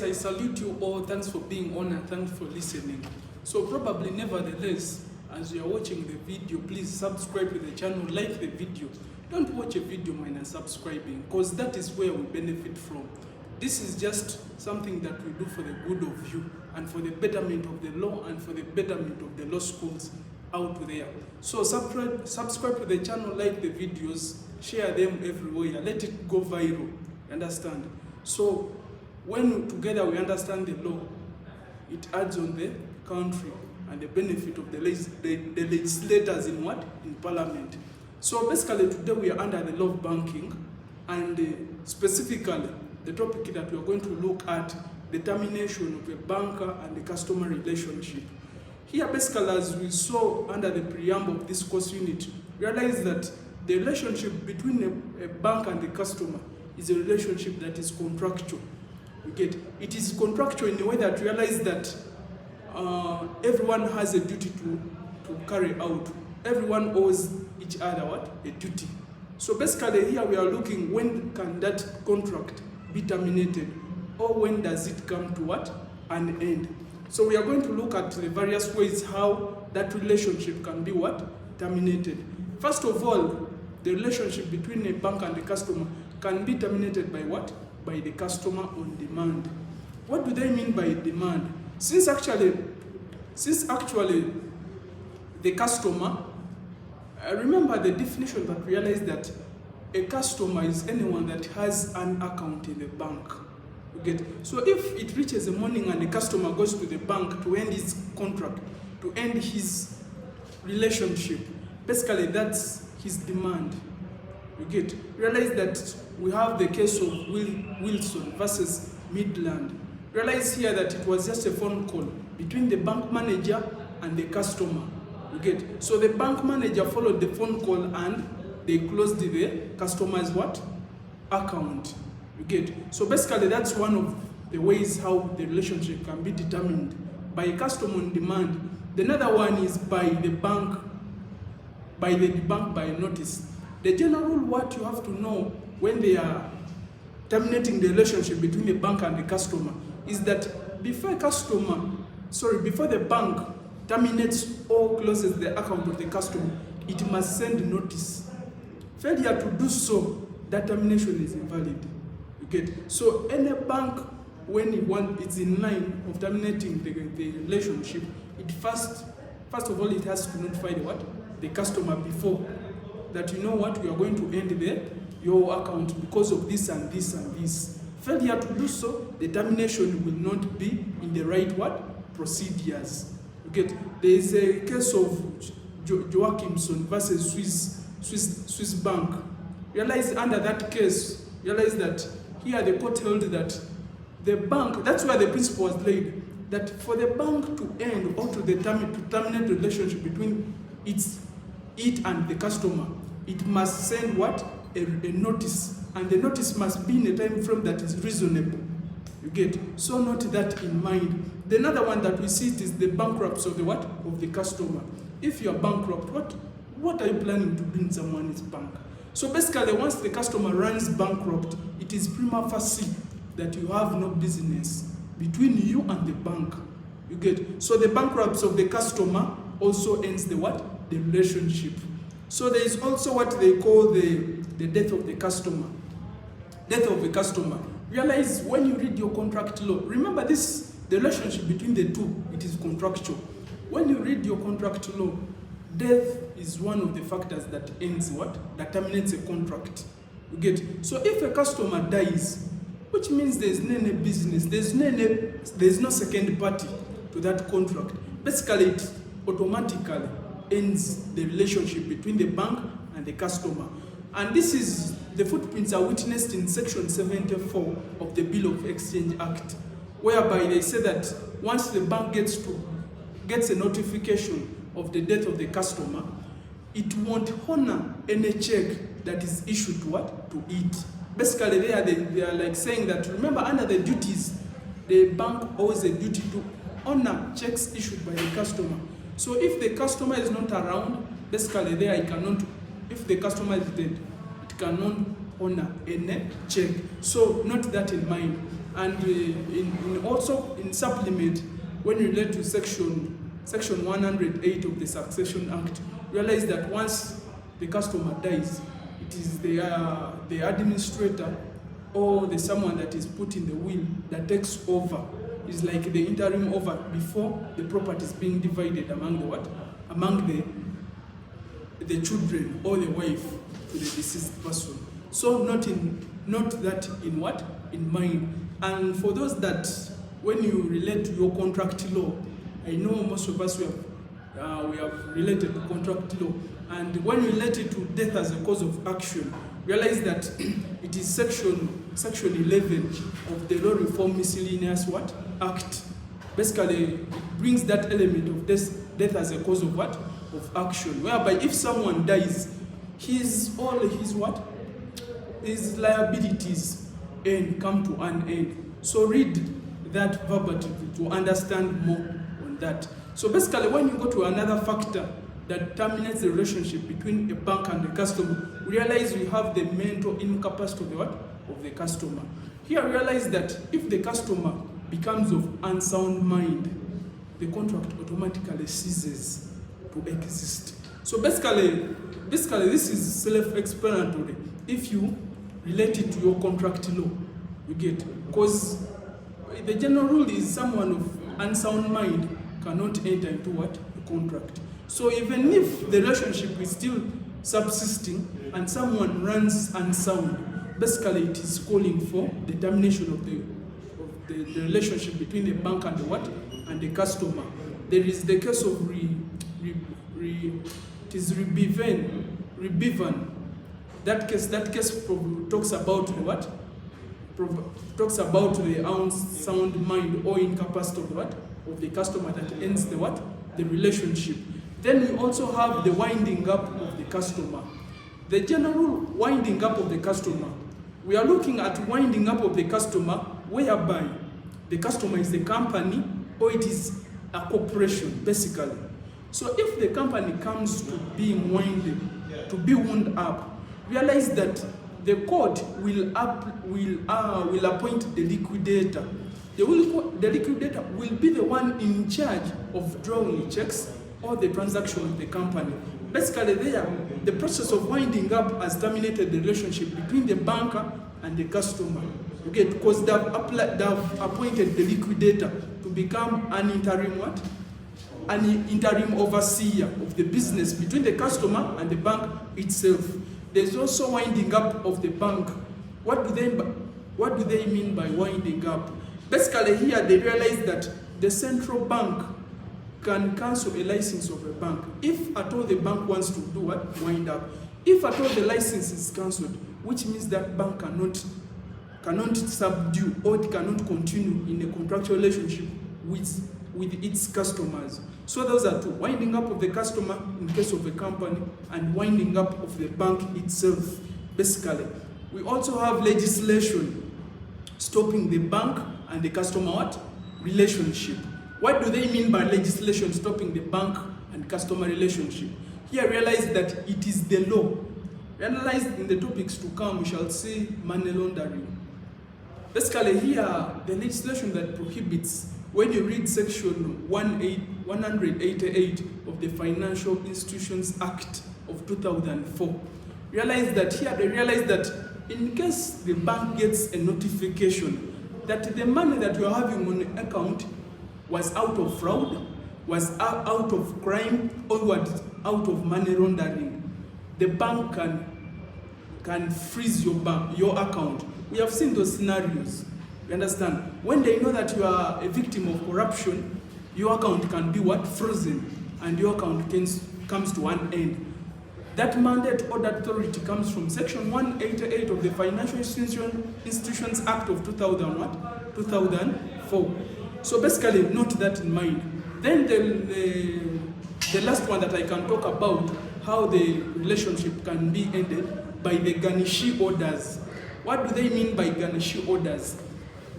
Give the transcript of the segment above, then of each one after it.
I salute you all. Thanks for being on and thanks for listening. So probably nevertheless, as you are watching the video, please subscribe to the channel, like the video. Don't watch a video minus subscribing, because that is where we benefit from. This is just something that we do for the good of you and for the betterment of the law and for the betterment of the law schools out there. So subscribe to the channel, like the videos, share them everywhere, let it go viral. Understand? So when together we understand the law, it adds on the country and the benefit of the legislators in what? In parliament. So basically today we are under the law of banking, and specifically the topic that we are going to look at, the termination of a banker and the customer relationship. Here basically, as we saw under the preamble of this course unit, realize that the relationship between a bank and the customer is a relationship that is contractual. It is contractual in a way that realize that everyone has a duty to carry out. Everyone owes each other what? A duty. So basically here we are looking, when can that contract be terminated, or when does it come to what? An end. So we are going to look at the various ways how that relationship can be what? Terminated. First of all, the relationship between a bank and the customer can be terminated by what? By the customer on demand. What do they mean by demand? Since actually the customer, remember the definition, that realize that a customer is anyone that has an account in the bank. So if it reaches the morning and the customer goes to the bank to end his contract, to end his relationship, basically that's his demand. Realize that we have the case of Wilson versus Midland. Realize here that it was just a phone call between the bank manager and the customer. So the bank manager followed the phone call and they closed the customer's what? Account. So basically that's one of the ways how the relationship can be determined, by a customer on demand. Another one is by the bank by notice. The general rule, what you have to know when they are terminating the relationship between the bank and the customer, is that before the bank terminates or closes the account of the customer, it must send notice. Failure to do so, that termination is invalid. So any bank, when it's in line of terminating the relationship, it first of all, it has to notify the customer before, that you know what, we are going to end your account because of this and this and this. Failure to do so, the termination will not be in the right procedures. There is a case of Joachimson versus Swiss Bank. Realize under that case, realize that here the court held that the bank, that's where the principle was laid, that for the bank to end or to terminate the relationship between it and the customer, it must send what? A notice, and the notice must be in a time frame that is reasonable. So note that in mind. The another one that we see, it is the bankruptcy of the what? Of the customer. If you are bankrupt, what are you planning to do in someone's bank? So basically, once the customer runs bankrupt, it is prima facie that you have no business between you and the bank. So the bankruptcy of the customer also ends the what? The relationship. So there is also what they call the death of the customer. Death of the customer. Realize when you read your contract law, remember this, the relationship between the two, it is contractual. When you read your contract law, death is one of the factors that ends what? That terminates a contract. So if a customer dies, which means there's no business, there's no second party to that contract. Basically, it automatically ends the relationship between the bank and the customer. And this is, the footprints are witnessed in section 74 of the Bill of Exchange Act, whereby they say that once the bank gets a notification of the death of the customer, it won't honor any check that is issued to what? To it. Basically, they are like saying that, remember, under the duties, the bank owes a duty to honor checks issued by the customer. So if the customer is not around, basically there it cannot, if the customer is dead, it cannot honor any check. So note that in mind. And also in supplement, when you relate to section 108 of the Succession Act, realize that once the customer dies, it is the administrator or the someone that is put in the will that takes over. It's like the interim over before the property is being divided among the what? Among the children or the wife to the deceased person. So not that in what? In mind. And for those that, when you relate to your contract law, I know most of us we have related to contract law, and when you relate it to death as a cause of action, realize that it is section 11 of the Law Reform Miscellaneous what? Act. Basically, it brings that element of death as a cause of what? Of action, whereby if someone dies, his liabilities come to an end. So read that verbatim to understand more on that. So basically, when you go to another factor that terminates the relationship between a bank and the customer, realize we have the mental incapacity of the what? Of the customer. Here realize that if the customer becomes of unsound mind, the contract automatically ceases to exist. So basically this is self-explanatory. If you relate it to your contract law, you get, because the general rule is someone of unsound mind cannot enter into what? A contract. So even if the relationship is still subsisting and someone runs unsound, basically it is calling for the termination of the relationship between the bank and the what? And the customer. There is the case of Rebevan. That case talks about the what? Talks about the unsound mind or incapacity of the what? Of the customer that ends the what? The relationship. Then we also have the winding up of the customer. The general winding up of the customer. We are looking at winding up of the customer whereby the customer is the company or it is a corporation, basically. So if the company comes to being winded, to be wound up, realize that the court will appoint the liquidator. The liquidator will be the one in charge of drawing checks or the transaction of the company. Basically, the process of winding up has terminated the relationship between the banker and the customer. Okay, because they have appointed the liquidator to become an interim what? An interim overseer of the business between the customer and the bank itself. There's also winding up of the bank. What do they mean by winding up? Basically, here they realize that the central bank can cancel a license of a bank if at all the bank wants to do what? Wind up. If at all the license is cancelled, which means that bank cannot subdue or it cannot continue in a contractual relationship with its customers. So those are two: winding up of the customer in case of a company and winding up of the bank itself. Basically, we also have legislation stopping the bank and the customer what? Relationship. What do they mean by legislation stopping the bank and customer relationship? Here realize that it is the law. Analyze in the topics to come, we shall see money laundering. Basically here, the legislation that prohibits, when you read section 188 of the Financial Institutions Act of 2004, realize that here they realize that in case the bank gets a notification that the money that you are having on account was out of fraud, was out of crime, or was out of money laundering, the bank can freeze your account. We have seen those scenarios. You understand? When they know that you are a victim of corruption, your account can be what? Frozen, and your account comes to an end. That mandate or that authority comes from section 188 of the Financial Institutions Act of 2004. So basically, note that in mind. Then the last one that I can talk about, how the relationship can be ended by the Garnishee orders. What do they mean by Garnishee orders?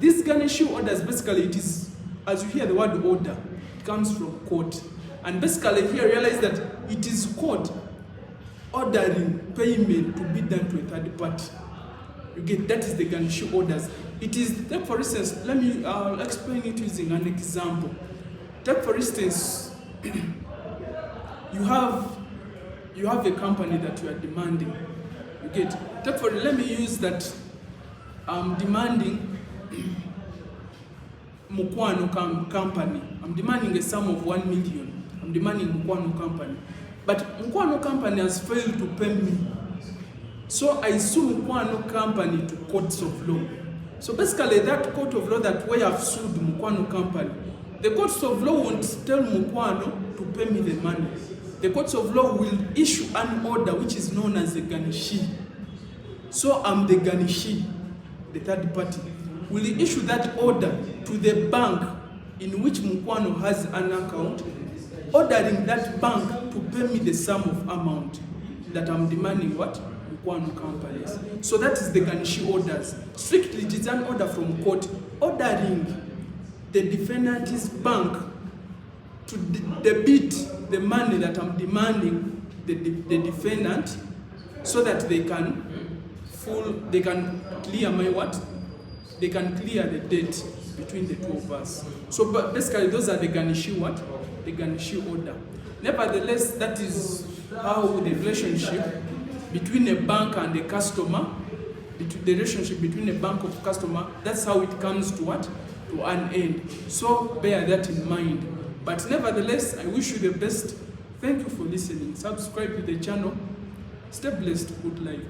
These Garnishee orders, basically, it is, as you hear the word order, it comes from court. And basically here realize that it is court ordering payment to be done to a third party. You get, that is the Garnishee orders. It is, take for instance, let me explain it using an example. Take for instance, you have a company that you are demanding. You get. Take for, let me use that I'm demanding Mukwano company. I'm demanding a sum of 1 million. I'm demanding Mukwano company. But Mukwano company has failed to pay me. So I sue Mukwano company to courts of law. So basically that court of law that we have sued Mukwano company, the courts of law won't tell Mukwano to pay me the money. The courts of law will issue an order which is known as the Garnishee. So I'm the Garnishee, the third party, will issue that order to the bank in which Mukwano has an account, ordering that bank to pay me the sum of amount that I'm demanding what? Mukwano companies. So that is the Garnishee orders. Strictly, it is an order from court ordering the defendant's bank to debit the money that I'm demanding the defendant, so that they can clear my what? They can clear the debt between the two of us. So basically those are the Garnishee what? The Garnishee order. Nevertheless, that is how the relationship between a bank and a customer, the relationship between a bank and customer, that's how it comes to what? To an end. So bear that in mind. But nevertheless, I wish you the best. Thank you for listening. Subscribe to the channel. Stay blessed. Good life.